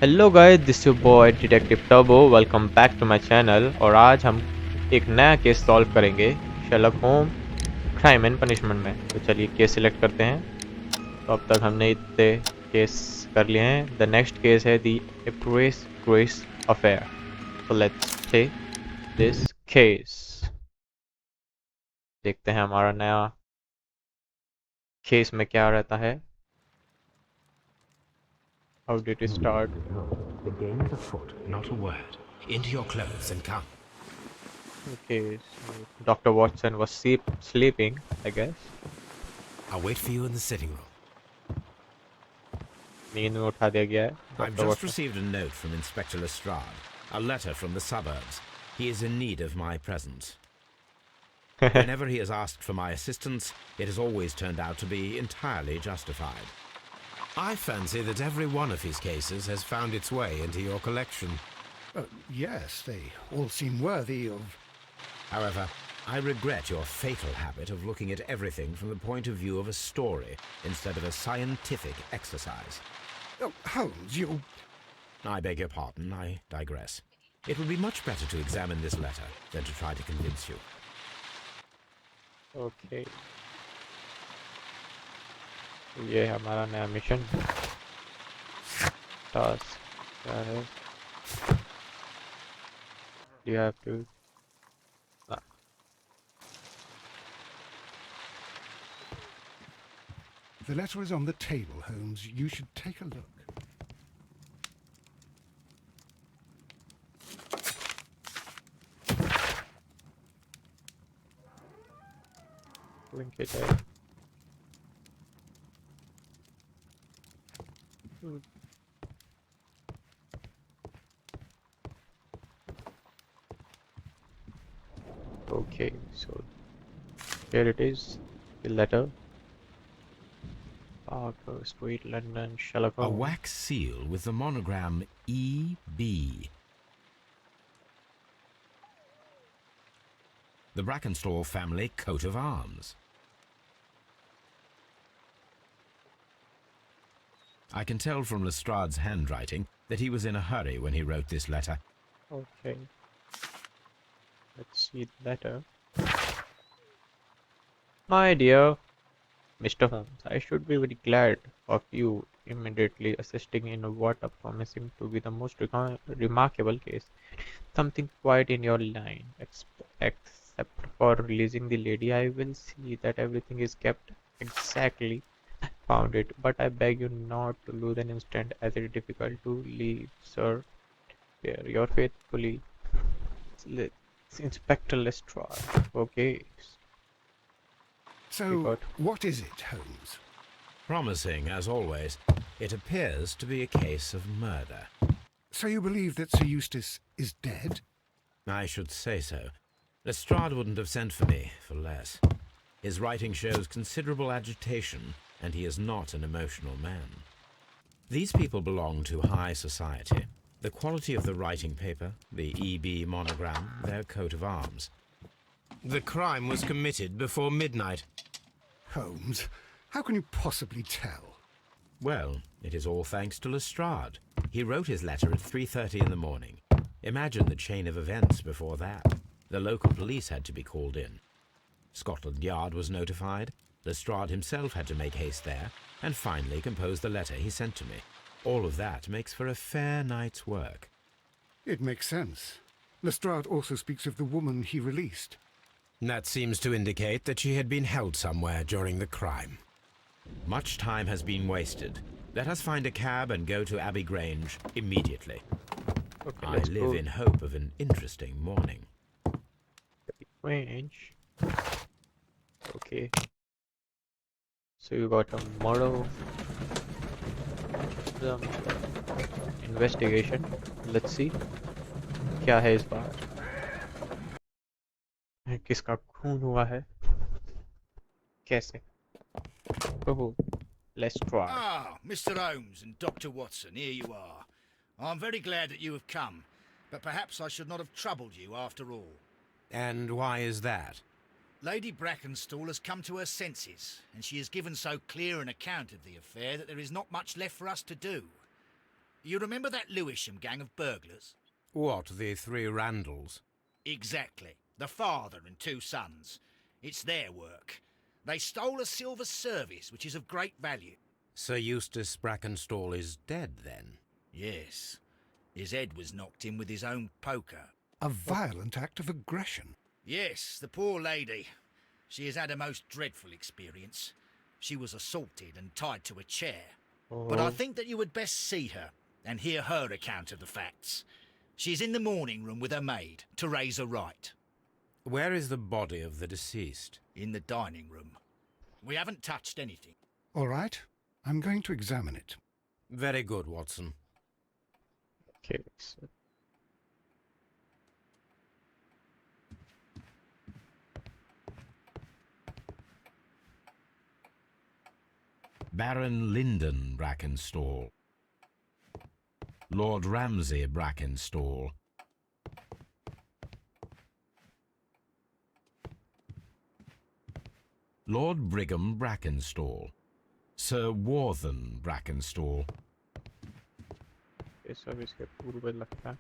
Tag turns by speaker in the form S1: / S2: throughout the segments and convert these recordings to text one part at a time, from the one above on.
S1: Hello guys, this your boy detective turbo. Welcome back to my channel. और आज हम एक नया केस सॉल्व करेंगे शर्लक होम क्राइम एंड पनिशमेंट में। तो चलिए केस सिलेक्ट करते हैं। तो अब तक हमने इतने केस कर लिए हैं। द नेक्स्ट केस है द एप्रेस ग्रेस अफेयर। तो लेट्स प्ले दिस केस। देखते हैं हमारा नया केस में क्या रहता है। How did it start?
S2: The game is afoot, not a word. Into your clothes and come.
S1: Okay, so Dr. Watson was sleeping, I guess.
S2: I'll wait for you in the sitting room.
S1: नींद में उठा दिया गया है
S2: I've
S1: doctor
S2: just
S1: Watson.
S2: received a note from Inspector Lestrade, a letter from the suburbs. He is in need of my presence. Whenever he has asked for my assistance, it has always turned out to be entirely justified. I fancy that every one of his cases has found its way into your collection.
S3: Yes, they all seem worthy of...
S2: However, I regret your fatal habit of looking at everything from the point of view of a story instead of a scientific exercise.
S3: Oh, Holmes, you...
S2: I beg your pardon, I digress. It would be much better to examine this letter than to try to convince you.
S1: Okay, ये है हमारा नया मिशन। Task क्या है? You have to
S3: The letter is on the table, Holmes. You should take a look.
S1: Link it है। Okay, so here it is, the letter. Parker Street, London, Sherlock
S2: A
S1: Holmes.
S2: wax seal with the monogram E.B. The Brackenstall family coat of arms. I can tell from Lestrade's handwriting that he was in a hurry when he wrote this letter.
S1: Okay, let's see the letter. My dear Mr. Holmes, I should be very glad of you immediately assisting in what are promising to be the most remarkable case. Something quite in your line. Except for releasing the lady, I will see that everything is kept exactly found it. But I beg you not to lose an instant, as it is difficult to leave, sir. There, your faithfully, Inspector Lestrade. Okay, we
S3: So,
S1: got.
S3: what is it, Holmes?
S2: Promising, as always, it appears to be a case of murder.
S3: So you believe that Sir Eustace is dead?
S2: I should say so. Lestrade wouldn't have sent for me for less. His writing shows considerable agitation, and he is not an emotional man. These people belong to high society. The quality of the writing paper, the E.B. monogram, their coat of arms. The crime was committed before midnight.
S3: Holmes, how can you possibly tell?
S2: Well, it is all thanks to Lestrade. He wrote his letter at 3:30 in the morning. Imagine the chain of events before that. The local police had to be called in. Scotland Yard was notified. Lestrade himself had to make haste there, and finally compose the letter he sent to me. All of that makes for a fair night's work.
S3: It makes sense. Lestrade also speaks of the woman he released.
S2: That seems to indicate that she had been held somewhere during the crime. Much time has been wasted. Let us find a cab and go to Abbey Grange immediately.
S1: Okay,
S2: I
S1: let's
S2: live
S1: go.
S2: in hope of an interesting morning.
S1: Range. Okay. So you got a model. The investigation. Let's see. क्या है इस बार? किसका खून हुआ है? कैसे? ओह, let's try.
S4: Ah, Mr. Holmes and Dr. Watson, here you are. I'm very glad that you have come, but perhaps I should not have troubled you after all.
S2: And why is that?
S4: Lady Brackenstall has come to her senses, and she has given so clear an account of the affair that there is not much left for us to do. You remember that Lewisham gang of burglars?
S2: What, the three Randalls?
S4: Exactly. The father and two sons. It's their work. They stole a silver service, which is of great value.
S2: Sir Eustace Brackenstall is dead, then?
S4: Yes. His head was knocked in with his own poker.
S3: A violent act of aggression.
S4: Yes, the poor lady. She has had a most dreadful experience. She was assaulted and tied to a chair. But I think that you would best see her and hear her account of the facts. She's in the morning room with her maid, Teresa Wright.
S2: Where is the body of the deceased?
S4: In the dining room. We haven't touched anything.
S3: All right, I'm going to examine it.
S2: Very good, Watson.
S1: Okay, so
S2: Baron Lyndon Brackenstall. Lord Ramsay Brackenstall. Lord Brigham Brackenstall. Sir Warthen Brackenstall.
S1: ये सब इसके पूर्व लगता है.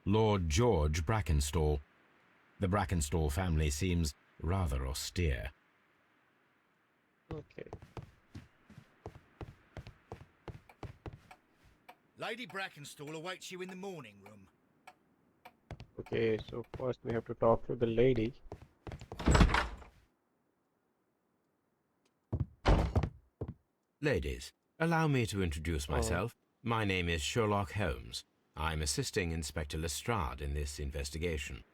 S2: Lord George Brackenstall. The Brackenstall family seems rather austere.
S1: Okay.
S4: Lady Brackenstall awaits you in the morning room.
S1: Okay, so first we have to talk to the lady.
S2: Ladies, allow me to introduce myself. My name is Sherlock Holmes. I'm assisting Inspector Lestrade in this investigation.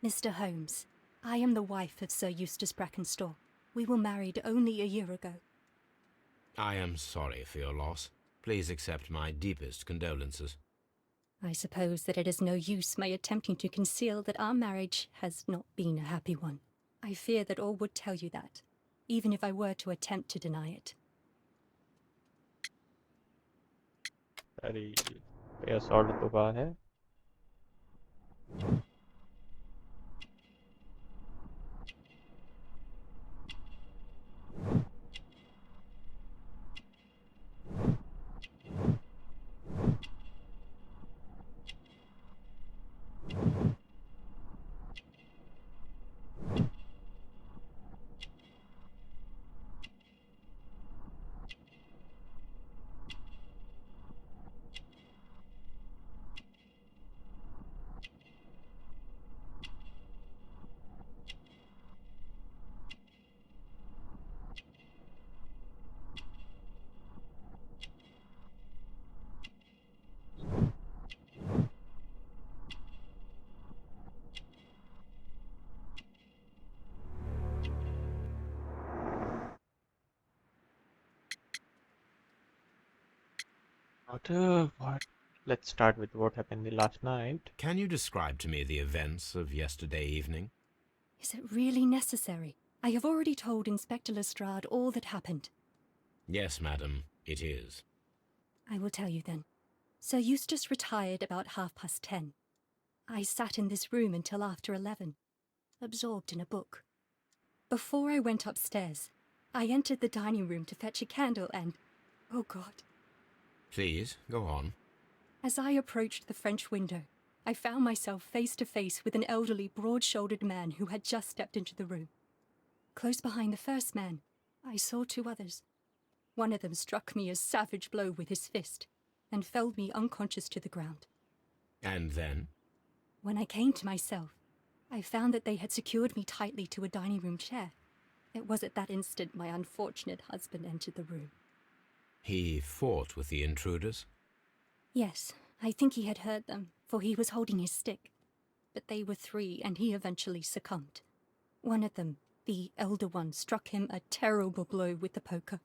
S5: Mr. Holmes, I am the wife of Sir Eustace Brackenstall. We were married only a year ago.
S2: I am sorry for your loss. Please accept my deepest condolences.
S5: I suppose that it is no use my attempting to conceal that our marriage has not been a happy one. I fear that all would tell you that, even if I were to attempt to deny it.
S1: अरे ये assault तो कहा है. What? Let's start with what happened the last night.
S2: Can you describe to me the events of yesterday evening?
S5: Is it really necessary? I have already told Inspector Lestrade all that happened.
S2: Yes, madam, it is.
S5: I will tell you then. Sir Eustace retired about 10:30. I sat in this room until after 11, absorbed in a book. Before I went upstairs, I entered the dining room to fetch a candle and... oh God.
S2: Please, go on.
S5: As I approached the French window, I found myself face to face with an elderly, broad-shouldered man who had just stepped into the room. Close behind the first man, I saw two others. One of them struck me a savage blow with his fist and felled me unconscious to the ground.
S2: And then?
S5: When I came to myself, I found that they had secured me tightly to a dining room chair. It was at that instant my unfortunate husband entered the room.
S2: He fought with the intruders?
S5: Yes, I think he had heard them, for he was holding his stick. But they were three, and he eventually succumbed. One of them, the elder one, struck him a terrible blow with the poker.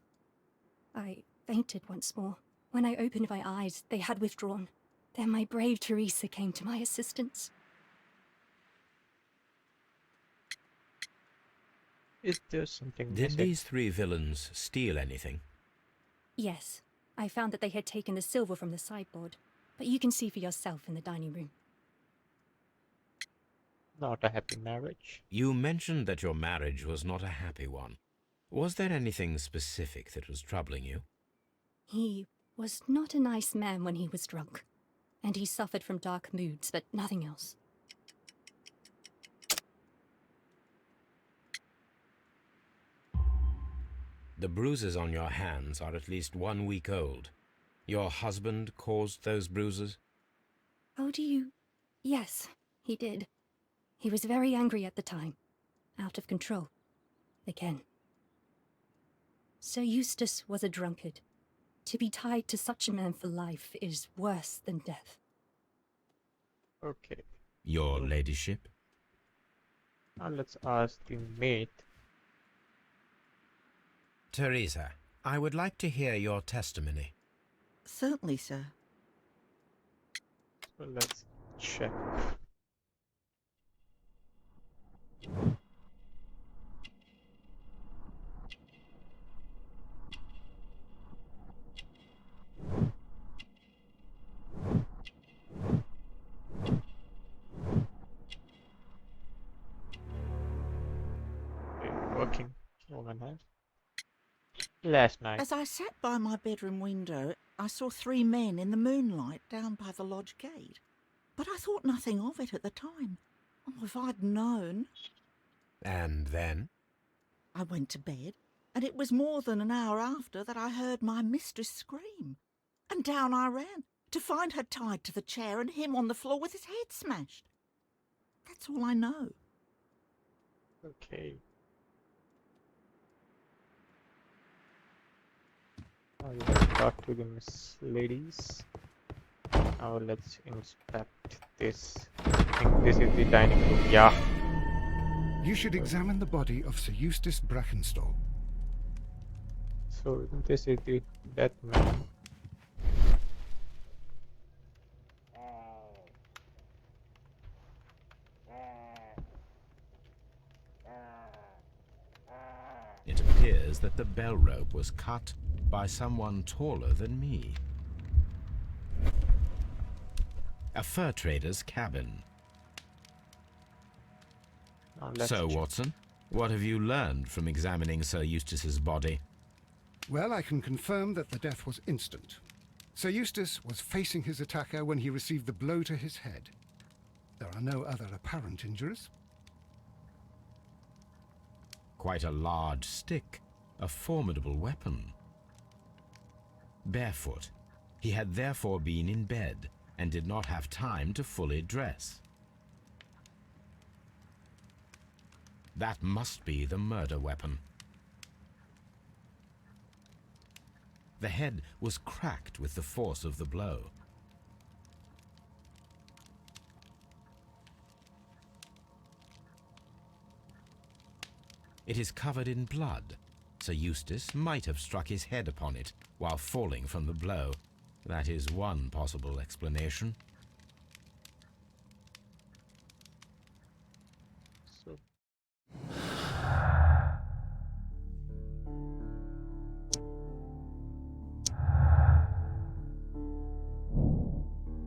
S5: I fainted once more. When I opened my eyes, they had withdrawn. Then my brave Teresa came to my assistance.
S1: Is there something
S2: Did
S1: missing?
S2: these three villains steal anything?
S5: Yes, I found that they had taken the silver from the sideboard, but you can see for yourself in the dining room.
S1: Not a happy marriage.
S2: You mentioned that your marriage was not a happy one. Was there anything specific that was troubling you?
S5: He was not a nice man when he was drunk, and he suffered from dark moods, but nothing else.
S2: The bruises on your hands are at least 1 week old. Your husband caused those bruises?
S5: How do you... Yes, he did. He was very angry at the time. Out of control. Again. Sir Eustace was a drunkard. To be tied to such a man for life is worse than death.
S1: Okay.
S2: Your ladyship?
S1: Now let's ask the mate.
S2: Teresa, I would like to hear your testimony.
S6: Certainly, sir.
S1: So let's check. Okay, working. Organized. Last night.
S6: As I sat by my bedroom window, I saw 3 men in the moonlight down by the lodge gate. But I thought nothing of it at the time. Oh, if I'd known.
S2: And then?
S6: I went to bed, and it was more than an hour after that I heard my mistress scream. And down I ran, to find her tied to the chair and him on the floor with his head smashed. That's all I know.
S1: Okay. Now let's talk to the Miss Ladies. Now let's inspect this. I think this is the dining room. Yeah.
S3: You should examine the body of Sir Eustace Brackenstall.
S1: So this is the dead man.
S2: It appears that the bell rope was cut by someone taller than me. A fur trader's cabin.
S1: Now let's
S2: So,
S1: check.
S2: Watson, what have you learned from examining Sir Eustace's body?
S3: Well, I can confirm that the death was instant. Sir Eustace was facing his attacker when he received the blow to his head. There are no other apparent injuries.
S2: Quite a large stick, a formidable weapon. Barefoot, he had therefore been in bed and did not have time to fully dress. That must be the murder weapon. The head was cracked with the force of the blow. It is covered in blood. Sir Eustace might have struck his head upon it while falling from the blow. That is one possible explanation.
S1: So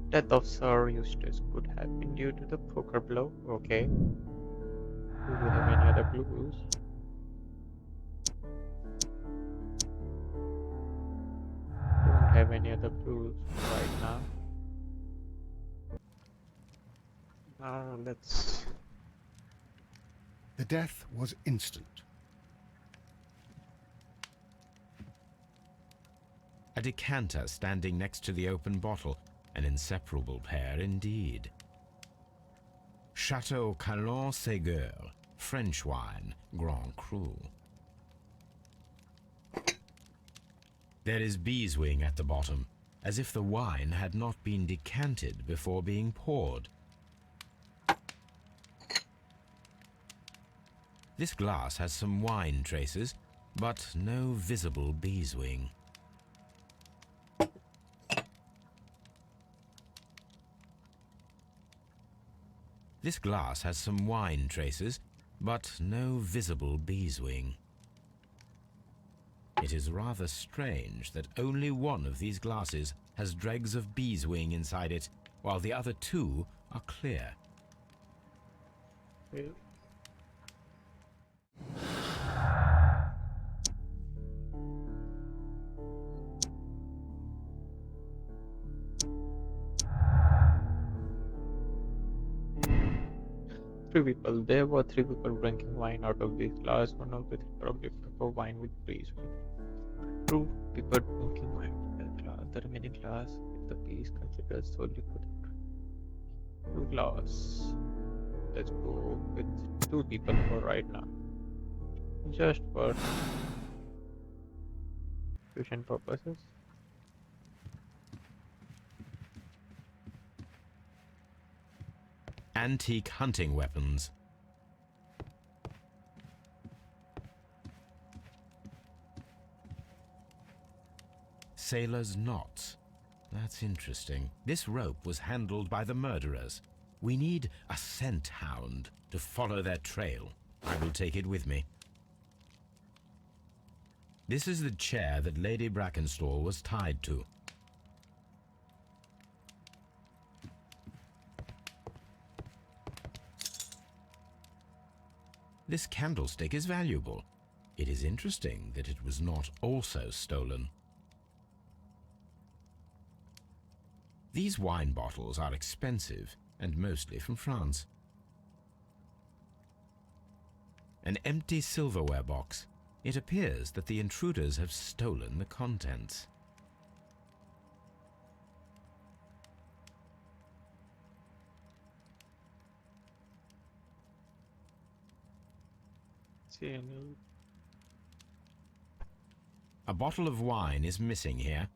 S1: death of Sir Eustace could have been due to the poker blow. Okay. Do we have any other clues? Don't have any other clues right now. Now let's.
S3: The death was instant.
S2: A decanter standing next to the open bottle, an inseparable pair indeed. Chateau Calon-Ségur, French wine, Grand Cru. There is beeswing at the bottom, as if the wine had not been decanted before being poured. This glass has some wine traces, but no visible beeswing. This glass has some wine traces, but no visible beeswing. It is rather strange that only one of these glasses has dregs of beeswing inside it, while the other 2 are clear.
S1: Okay. Three people. There were three people drinking wine out of this glass. One of the three probably preferred wine with breeze. Two people drinking wine with the glass. The remaining glass with the piece considered solely for the two glass. Let's go with two people for right now. Just for fusion purposes.
S2: Antique hunting weapons. Sailor's knots. That's interesting. This rope was handled by the murderers. We need a scent hound to follow their trail. I will take it with me. This is the chair that Lady Brackenstall was tied to. This candlestick is valuable. It is interesting that it was not also stolen. These wine bottles are expensive and mostly from France. An empty silverware box. It appears that the intruders have stolen the contents. A bottle of wine is missing here.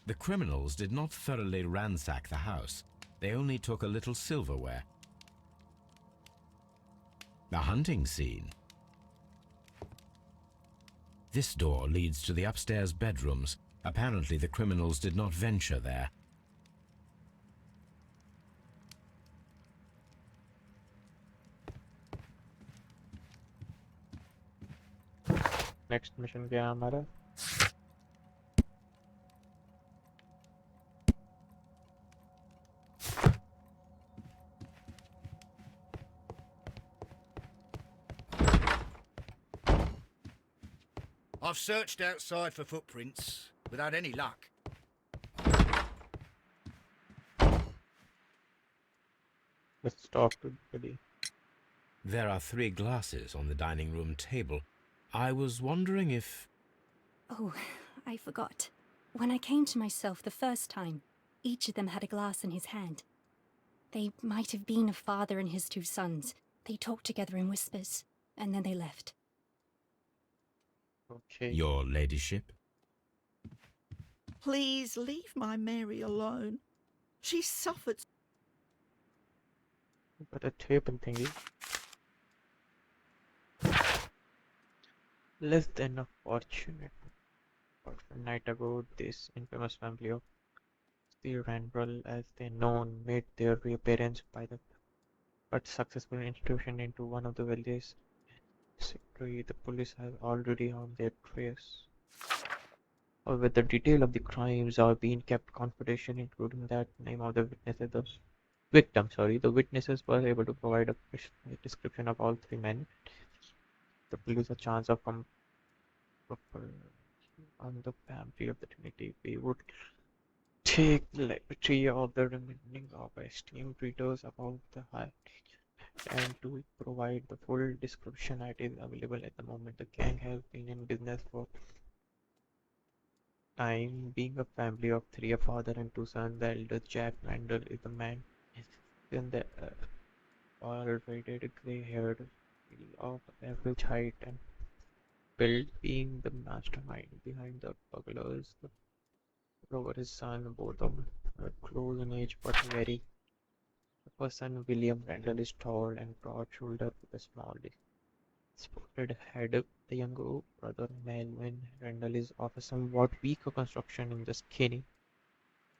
S2: The criminals did not thoroughly ransack the house. They only took a little silverware. The hunting scene. This door leads to the upstairs bedrooms. Apparently the criminals did not venture there.
S1: Next mission क्या है हमारा?
S4: I've searched outside for footprints without any luck.
S1: Let's talk to Billy.
S2: There are 3 glasses on the dining room table. I was wondering if...
S5: Oh, I forgot. When I came to myself the first time, each of them had a glass in his hand. They might have been a father and his 2 sons. They talked together in whispers, and then they left.
S1: Okay.
S2: Your ladyship?
S6: Please leave my Mary alone. She suffered.
S1: Got a table thingy. Less than a fortunate. About a night ago, this infamous family of the Randall, as they known, made their reappearance by the but successful institution into one of the villages. Secretly, the police have already on their trace. However, the detail of the crimes are being kept confidential, including that name of the witnesses. The victim, sorry, the witnesses were able to provide a description of all 3 men. The police a chance of on the family of the Trinity. We would take the liberty of the remaining of esteemed readers about the high and to provide the full description that is available at the moment. The gang has been in business for time, being a family of 3, a father and 2 sons. The elder Jack Randall is the man. Then the all-rated gray-haired of average height and build, being the mastermind behind the burglars. The Robert, his son, both of them are close in age but very. The first son, William Randall, is tall and broad-shouldered with a small spotted head. The younger brother, Melvin Randall, is of a somewhat weaker construction and just skinny.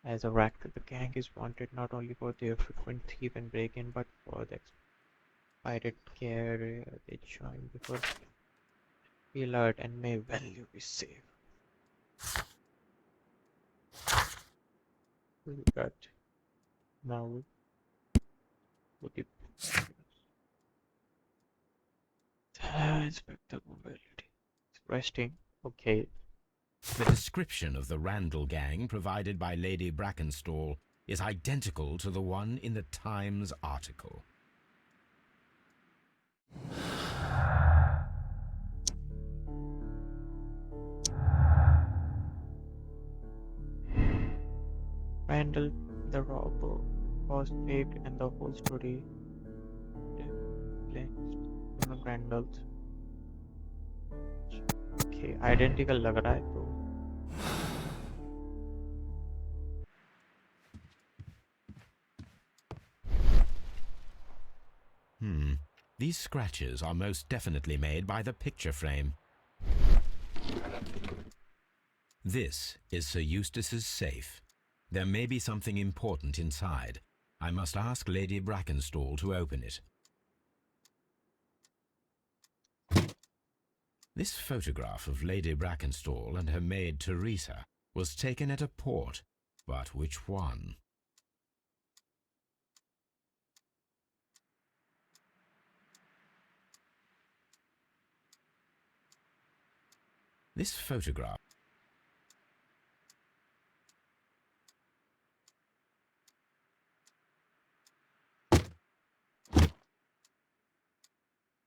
S1: As a rack, the gang is wanted not only for their frequent thief and break-in, but for the expired care they join before be alert and may value be safe. We got now with the Inspector Mobility. Resting. Okay.
S2: The description of the Randall gang provided by Lady Brackenstall is identical to the one in the Times article.
S1: Randall the robber was faked and the whole story linked Randall's. Okay, identical लग रहा है तो
S2: These scratches are most definitely made by the picture frame. This is Sir Eustace's safe. There may be something important inside. I must ask Lady Brackenstall to open it. This photograph of Lady Brackenstall and her maid Teresa was taken at a port, but which one? This photograph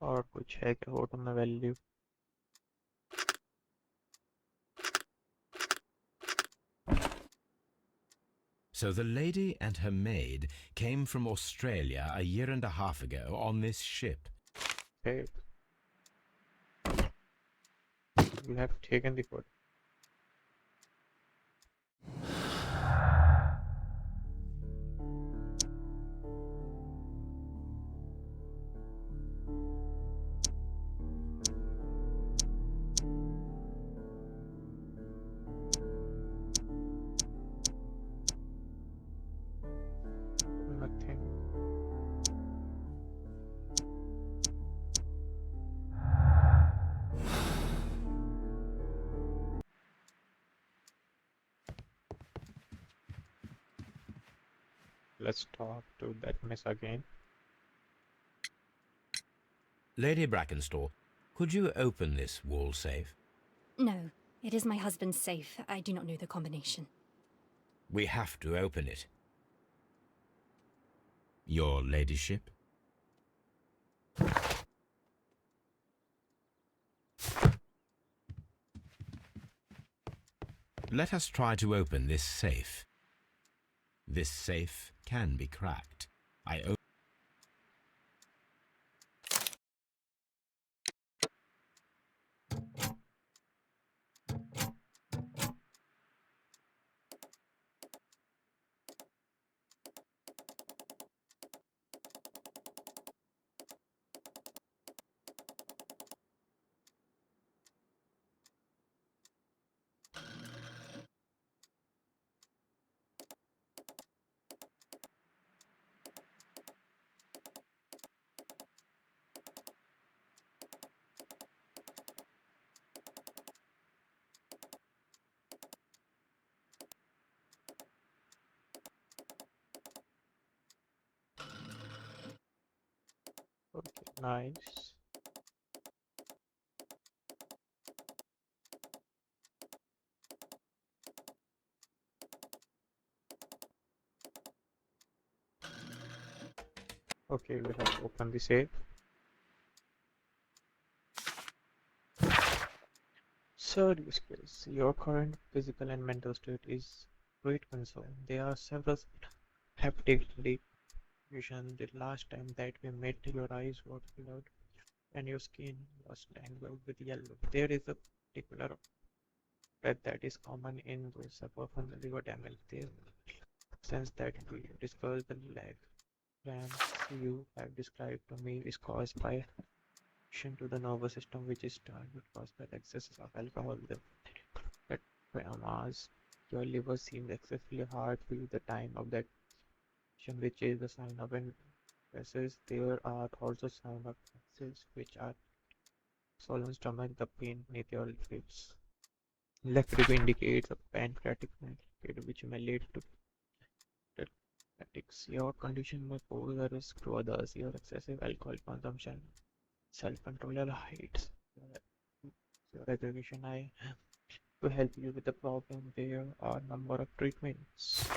S1: और कुछ है क्या photo में value
S2: So the lady and her maid came from Australia a year and a half ago on this ship.
S1: Okay. You have taken the photo. Nothing. Let's talk to that miss again.
S2: Lady Brackenstall, could you open this wall safe?
S5: No, it is my husband's safe. I do not know the combination.
S2: We have to open it. Your ladyship? Let us try to open this safe. This safe can be cracked. I open.
S1: Okay, nice. Okay, we have to open the safe. Third use case. Your current physical and mental state is great concern. There are several haptic vision. The last time that we met, your eyes were colored and your skin was tangled with yellow. There is a particular red that is common in those suffer from the liver damage. The sense that we discussed the lag cramps you have described to me is caused by to the nervous system, which is caused by the excess of alcohol. The traumas, your liver seems excessively hard for you the time of that which is the sign of an crisis. There are also signs of crisis, which are swollen stomach, the pain beneath your ribs. Left rib indicates a pancreatic complication, which may lead to diabetics. Your condition may pose a risk to others. Your excessive alcohol consumption, self-control, your heights, your aggregation. I to help you with the problem. There are a number of treatments.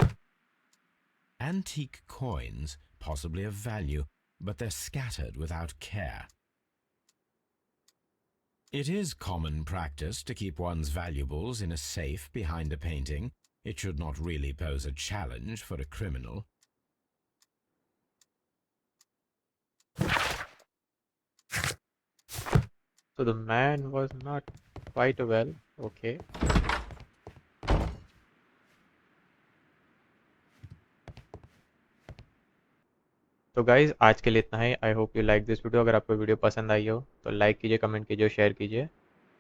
S2: Antique coins, possibly of value, but they're scattered without care. It is common practice to keep one's valuables in a safe behind a painting. It should not really pose a challenge for a criminal.
S1: So the man was not quite well. Okay. तो guys आज के लिए इतना ही। I hope you like this video. अगर आपको video पसंद आई हो तो लाइक कीजिए, कमेंट कीजिए, शेयर कीजिए,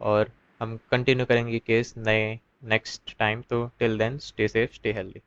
S1: और हम कंटिन्यू करेंगे केस नए नेक्स्ट टाइम। तो till then stay safe, stay healthy.